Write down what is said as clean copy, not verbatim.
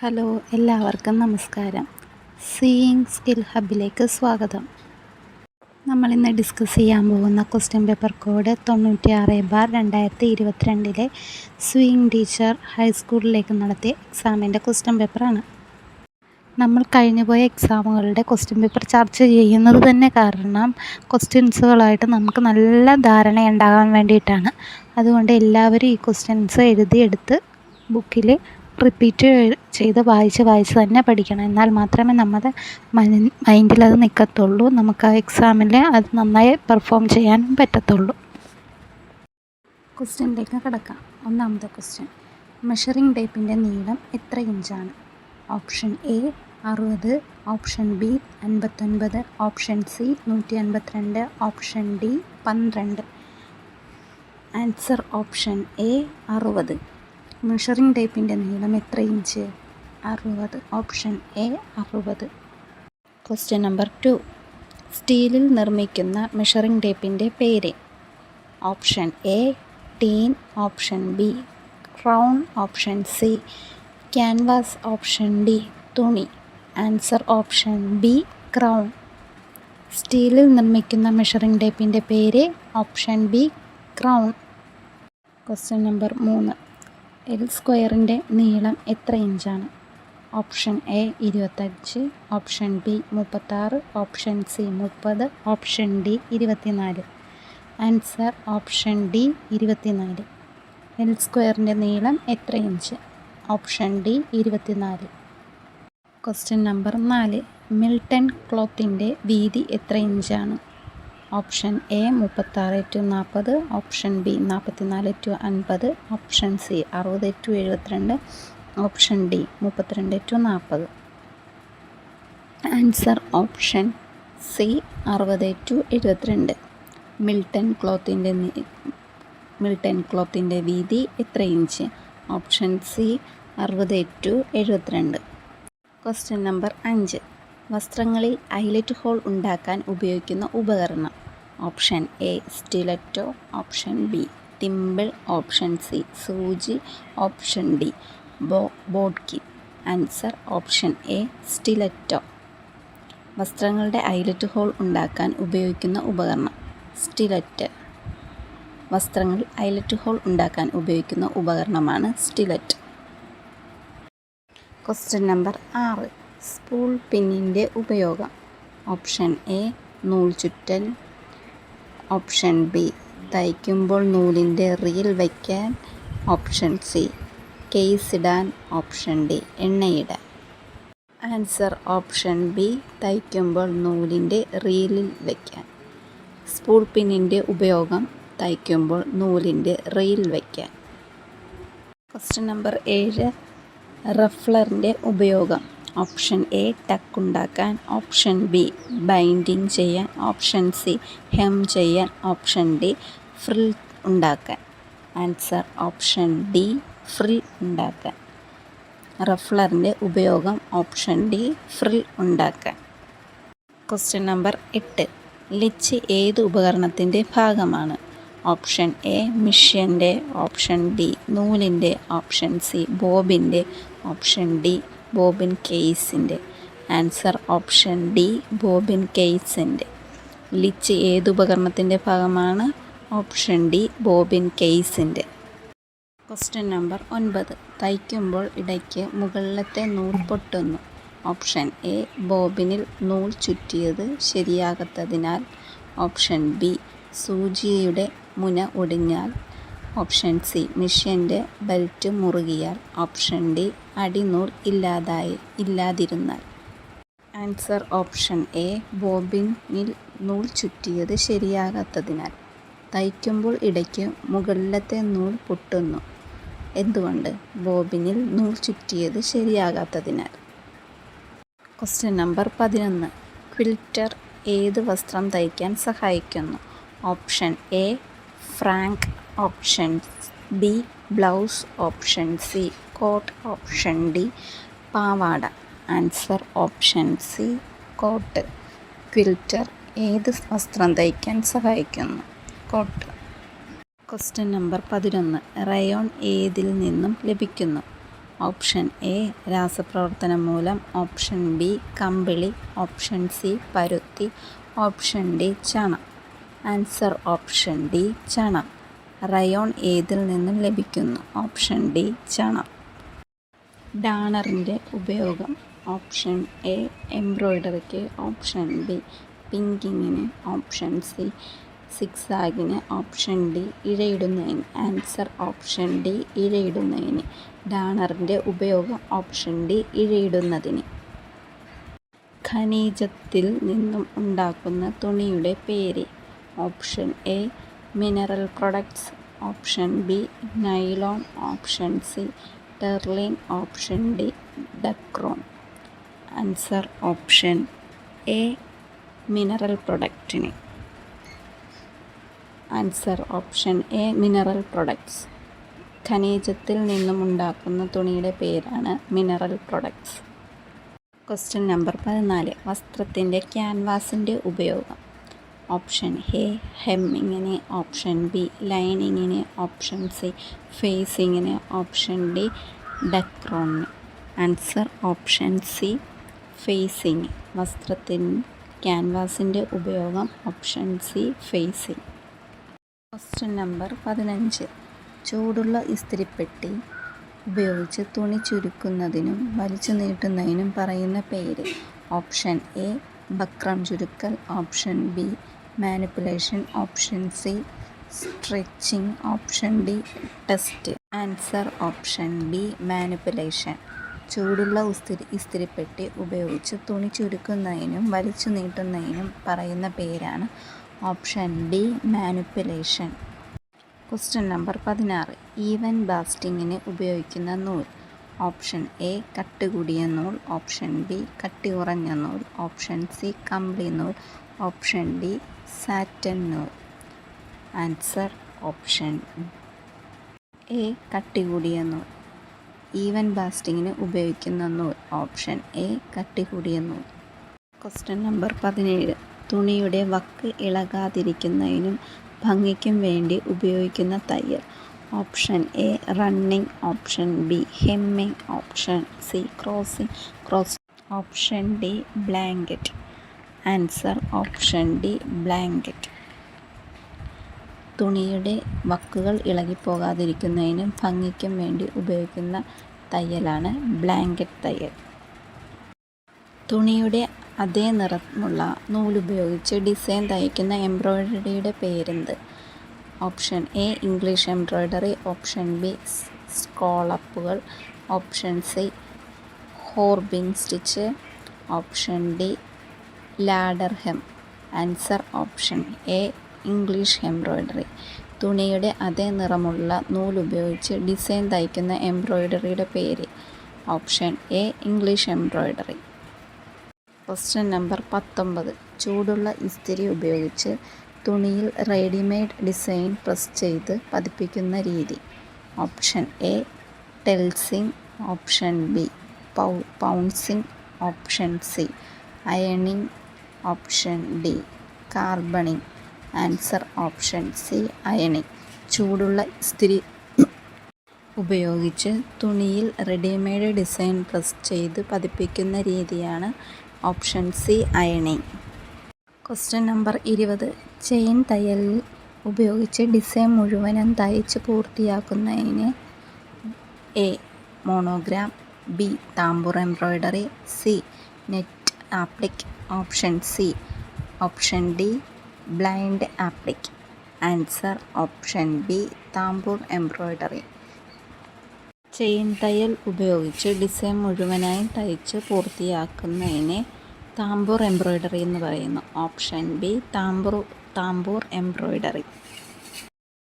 Hello, എല്ലാവർക്കും നമസ്കാരം. Seeing skill ഹബിലേക്ക് സ്വാഗതം. നമ്മളിന്ന് ഡിസ്കസ് ചെയ്യാൻ പോകുന്ന question paper code 96/2022 sewing teacher ഹൈസ്കൂളിലേക്ക് നടത്തിയ എക്സാമിൻ്റെ ക്വസ്റ്റ്യൻ പേപ്പറാണ്. നമ്മൾ കഴിഞ്ഞുപോയ എക്സാമുകളുടെ ക്വസ്റ്റ്യൻ പേപ്പർ ചർച്ച ചെയ്യുന്നത് തന്നെ കാരണം ക്വസ്റ്റ്യൻസുകളായിട്ട് നമുക്ക് നല്ല ധാരണയുണ്ടാകാൻ വേണ്ടിയിട്ടാണ്. അതുകൊണ്ട് എല്ലാവരും ഈ ക്വസ്റ്റ്യൻസ് എഴുതിയെടുത്ത് ബുക്കിൽ റിപ്പീറ്റ് ചെയ്ത് വായിച്ച് തന്നെ പഠിക്കണം. എന്നാൽ മാത്രമേ നമ്മുടെ മൈൻഡിൽ അത് നിൽക്കത്തുള്ളൂ. നമുക്ക് ആ എക്സാമിൽ അത് നന്നായി പെർഫോം ചെയ്യാനും പറ്റത്തുള്ളൂ. ക്വസ്റ്റ്യനിലേക്ക് കിടക്കാം. ഒന്നാമത്തെ ക്വസ്റ്റ്യൻ, മെഷറിംഗ് ടേപ്പിൻ്റെ നീളം എത്ര ഇഞ്ചാണ്? Option A 60, option B 59, option C 152, option D 12. Answer option A 60. Measuring ടേപ്പിൻ്റെ നീളം എത്ര inch? 60. Option A 60. Question number 2, സ്റ്റീലിൽ നിർമ്മിക്കുന്ന മെഷറിംഗ് ടേപ്പിൻ്റെ പേര്? Option A tin, option B crown, option C canvas, option D തുണി. Answer option B crown. സ്റ്റീലിൽ നിർമ്മിക്കുന്ന മെഷറിംഗ് ടേപ്പിൻ്റെ പേര് option B crown. Question number 3, L സ്ക്വയറിൻ്റെ നീളം എത്ര ഇഞ്ചാണ്? Option A 25, option B 36, option C 30, option D 24. Answer option D 24. L സ്ക്വയറിൻ്റെ നീളം എത്ര inch? Option D 24. Question number 4, Milton ക്ലോത്തിൻ്റെ വീതി എത്ര ഇഞ്ചാണ്? Option A 36-40, option B 44-50, option C 60-72, option D 32-40. Answer option C 60-72. Milton ക്ലോത്തിൻ്റെ വീതി എത്ര inch? Option C 60-72. Question number 5, വസ്ത്രങ്ങളിൽ ഐലറ്റ് ഹോൾ ഉണ്ടാക്കാൻ ഉപയോഗിക്കുന്ന ഉപകരണം? Option A stiletto, option B thimble, option C സൂചി, option D bodkin. Answer option A stiletto. വസ്ത്രങ്ങളുടെ eyelet hole ഉണ്ടാക്കാൻ ഉപയോഗിക്കുന്ന ഉപകരണം സ്റ്റിലറ്റ്. വസ്ത്രങ്ങളിൽ ഐലറ്റ് ഹോൾ ഉണ്ടാക്കാൻ ഉപയോഗിക്കുന്ന ഉപകരണമാണ് സ്റ്റിലറ്റ്. ക്വസ്റ്റ്യൻ നമ്പർ 6, സ്പൂൾ പിന്നിൻ്റെ ഉപയോഗം? ഓപ്ഷൻ എ നൂൽ ചുറ്റൽ, ഓപ്ഷൻ ബി തയ്ക്കുമ്പോൾ നൂലിൻ്റെ റീൽ വയ്ക്കാൻ, ഓപ്ഷൻ സി കേസ് ഇടാൻ, ഓപ്ഷൻ ഡി എണ്ണയിടാൻ. ആൻസർ ഓപ്ഷൻ ബി തയ്ക്കുമ്പോൾ നൂലിൻ്റെ റീലിൽ വയ്ക്കാൻ. സ്പൂൾ പിന്നിൻ്റെ ഉപയോഗം തയ്ക്കുമ്പോൾ നൂലിൻ്റെ റീൽ വയ്ക്കാൻ. ക്വസ്റ്റ്യൻ നമ്പർ 7, റഫ്ലറിൻ്റെ ഉപയോഗം? ഓപ്ഷൻ എ ടക്ക് ഉണ്ടാക്കാൻ, ഓപ്ഷൻ ബി ബൈൻഡിങ് ചെയ്യാൻ, ഓപ്ഷൻ സി ഹെം ചെയ്യാൻ, ഓപ്ഷൻ ഡി ഫ്രിൽ ഉണ്ടാക്കാൻ. ആൻസർ ഓപ്ഷൻ ഡി ഫ്രിൽ ഉണ്ടാക്കാൻ. റഫ്ലറിൻ്റെ ഉപയോഗം ഓപ്ഷൻ ഡി ഫ്രിൽ ഉണ്ടാക്കാൻ. ക്വസ്റ്റ്യൻ നമ്പർ 8, ലിച്ച് ഏത് ഉപകരണത്തിൻ്റെ ഭാഗമാണ്? ഓപ്ഷൻ എ മിഷ്യൻ്റെ, ഓപ്ഷൻ ബി നൂലിൻ്റെ, ഓപ്ഷൻ സി ബോബിൻ്റെ, ഓപ്ഷൻ ഡി ബോബിൻ കേസിൻ്റെ. ആൻസർ ഓപ്ഷൻ ഡി ബോബിൻ കേസിൻ്റെ. ലിച്ച് ഏത് ഉപകരണത്തിൻ്റെ ഭാഗമാണ്? ഓപ്ഷൻ ഡി ബോബിൻ കേസിൻ്റെ. ക്വസ്റ്റ്യൻ നമ്പർ 9, തയ്ക്കുമ്പോൾ ഇടയ്ക്ക് മുകളിലത്തെ നൂൽ പൊട്ടുന്നു. ഓപ്ഷൻ എ ബോബിനിൽ നൂൽ ചുറ്റിയത് ശരിയാകാത്തതിനാൽ, ഓപ്ഷൻ ബി സൂചിയുടെ മുന ഒടിഞ്ഞാൽ, ഓപ്ഷൻ സി മിഷ്യൻ്റെ ബെൽറ്റ് മുറുകിയാൽ, ഓപ്ഷൻ ഡി അടിനൂൽ ഇല്ലാതിരുന്നാൽ. ആൻസർ ഓപ്ഷൻ എ ബോബിനിൽ നൂൽ ചുറ്റിയത് ശരിയാകാത്തതിനാൽ. തയ്ക്കുമ്പോൾ ഇടയ്ക്ക് മുകളിലത്തെ നൂൽ പൊട്ടുന്നു. എന്തുകൊണ്ട്? ബോബിനിൽ നൂൽ ചുറ്റിയത് ശരിയാകാത്തതിനാൽ. ക്വസ്റ്റ്യൻ നമ്പർ 11, ക്വിൽറ്റർ ഏത് വസ്ത്രം തയ്ക്കാൻ സഹായിക്കുന്നു? Option A frock, option B blouse, option C coat, option D പാവാട. Answer option C coat. Quilter ഏത് വസ്ത്രം തയ്ക്കാൻ സഹായിക്കുന്നു? കോട്ട്. ക്വസ്റ്റ്യൻ നമ്പർ 11, റയോൺ ഏതിൽ നിന്നും ലഭിക്കുന്നു? ഓപ്ഷൻ എ രാസപ്രവർത്തനം മൂലം, ഓപ്ഷൻ ബി കമ്പിളി, ഓപ്ഷൻ സി പരുത്തി, ഓപ്ഷൻ ഡി ചണം. ആൻസർ ഓപ്ഷൻ ഡി ചണം. റയോൺ ഏതിൽ നിന്നും ലഭിക്കുന്നു? ഓപ്ഷൻ ഡി ചണം. ഡാണറിൻ്റെ ഉപയോഗം. ഓപ്ഷൻ എ എംബ്രോയ്ഡറിക്ക്, ഓപ്ഷൻ ബി പിങ്കിങ്ങിന്, ഓപ്ഷൻ സി സിക്സാഗിന്, ഓപ്ഷൻ ഡി ഇഴയിടുന്നതിന്. ആൻസർ ഓപ്ഷൻ ഡി ഇഴയിടുന്നതിന്. ഡാണറിൻ്റെ ഉപയോഗം. ഓപ്ഷൻ ഡി ഇഴയിടുന്നതിന്. ഖനിജത്തിൽ നിന്നും ഉണ്ടാക്കുന്ന തുണിയുടെ പേര്. Option A mineral products, option B nylon, option C terylene, option D Dacron. Answer option A mineral പ്രൊഡക്റ്റിന്. Answer option A mineral products. ഖനിജത്തിൽ നിന്നും ഉണ്ടാക്കുന്ന തുണിയുടെ പേരാണ് മിനറൽ പ്രൊഡക്ട്സ്. Question number 14. വസ്ത്രത്തിൻ്റെ ക്യാൻവാസിൻ്റെ ഉപയോഗം. ഓപ്ഷൻ എ ഹെമ്മിങ്ങിന്, ഓപ്ഷൻ ബി ലൈനിങ്ങിന്, ഓപ്ഷൻ സി ഫേസിങ്ങിന്, ഓപ്ഷൻ ഡി ഡക്രോണിന്. Answer option C facing. ക്യാൻവാസിൻ്റെ ഉപയോഗം. Option C facing. Question number 15. ചൂടുള്ള ഇസ്തിരിപ്പെട്ടി ഉപയോഗിച്ച് തുണി ചുരുക്കുന്നതിനും വലിച്ചു നീട്ടുന്നതിനും പറയുന്ന പേര്. ഓപ്ഷൻ എ ബക്രം ചുരുക്കൽ, option B manipulation, option C stretching, option D test. Answer option B manipulation. ചൂടുള്ള ഇസ്തിരിപ്പെട്ടി ഉപയോഗിച്ച് തുണി ചുരുക്കുന്നതിനും വലിച്ചു നീട്ടുന്നതിനും പറയുന്ന പേരാണ് option B manipulation. Question number 16. Even ബാസ്റ്റിങ്ങിന് ഉപയോഗിക്കുന്ന നൂൽ. ഓപ്ഷൻ എ കട്ടി കൂടിയ നൂൽ, ഓപ്ഷൻ ബി കട്ടി കുറഞ്ഞ നൂൽ, ഓപ്ഷൻ സി കമ്പിളി നൂൽ, ഓപ്ഷൻ ഡി സാറ്റൻ നൂൽ. ആൻസർ ഓപ്ഷൻ എ കട്ടി കൂടിയ നൂൽ. ഈവൻ ബാസ്റ്റിങ്ങിന് ഉപയോഗിക്കുന്ന നൂൽ. ഓപ്ഷൻ എ കട്ടി കൂടിയ നൂൽ. Question number 17. തുണിയുടെ വക്ക് ഇളകാതിരിക്കുന്നതിനും ഭംഗിക്കും വേണ്ടി ഉപയോഗിക്കുന്ന തയ്യൽ. Option A running, option B hemming, option C cross, option D blanket. Answer option D blanket. തുണിയുടെ വക്കുകൾ ഇളകിപ്പോകാതിരിക്കുന്നതിനും ഭംഗിക്കും വേണ്ടി ഉപയോഗിക്കുന്ന തയ്യലാണ് ബ്ലാങ്കറ്റ് തയ്യൽ. തുണിയുടെ അതേ നിറമുള്ള നൂലുപയോഗിച്ച് ഡിസൈൻ തയ്ക്കുന്ന എംബ്രോയ്ഡറിയുടെ പേരെന്ത്? Option A English embroidery, option B സ്കോളപ്പുകൾ, option C Holbein stitch, option D ladder hem. Answer option A English embroidery. തുണിയുടെ അതേ നിറമുള്ള നൂലുപയോഗിച്ച് ഡിസൈൻ തയ്ക്കുന്ന എംബ്രോയ്ഡറിയുടെ പേര്. Option A English embroidery. Question number 19. ചൂടുള്ള ഇസ്തിരി ഉപയോഗിച്ച് തുണിയിൽ റെഡിമെയ്ഡ് ഡിസൈൻ പ്രസ് ചെയ്ത് പതിപ്പിക്കുന്ന രീതി. ഓപ്ഷൻ എ ടെൽസിങ്, option B pouncing, option C അയണിങ്, option D carboning. Answer option C അയണിങ്. ചൂടുള്ള ഇസ്തിരി ഉപയോഗിച്ച് തുണിയിൽ റെഡിമെയ്ഡ് ഡിസൈൻ പ്രസ് ചെയ്ത് പതിപ്പിക്കുന്ന രീതിയാണ് ഓപ്ഷൻ സി അയണിങ്. Question number 20. ചെയിൻ തയ്യൽ ഉപയോഗിച്ച് ഡിസൈൻ മുഴുവനും തയ്ച്ച് പൂർത്തിയാക്കുന്നതിന് A monogram, B tambour embroidery, C net applique, option D blind applique. Answer option B tambour embroidery. Chain തയ്യൽ ഉപയോഗിച്ച് ഡിസൈൻ മുഴുവനായി തയ്ച്ച് പൂർത്തിയാക്കുന്നതിനെ താമ്പൂർ എംബ്രോയ്ഡറി എന്ന് പറയുന്നു. Option B tambour embroidery.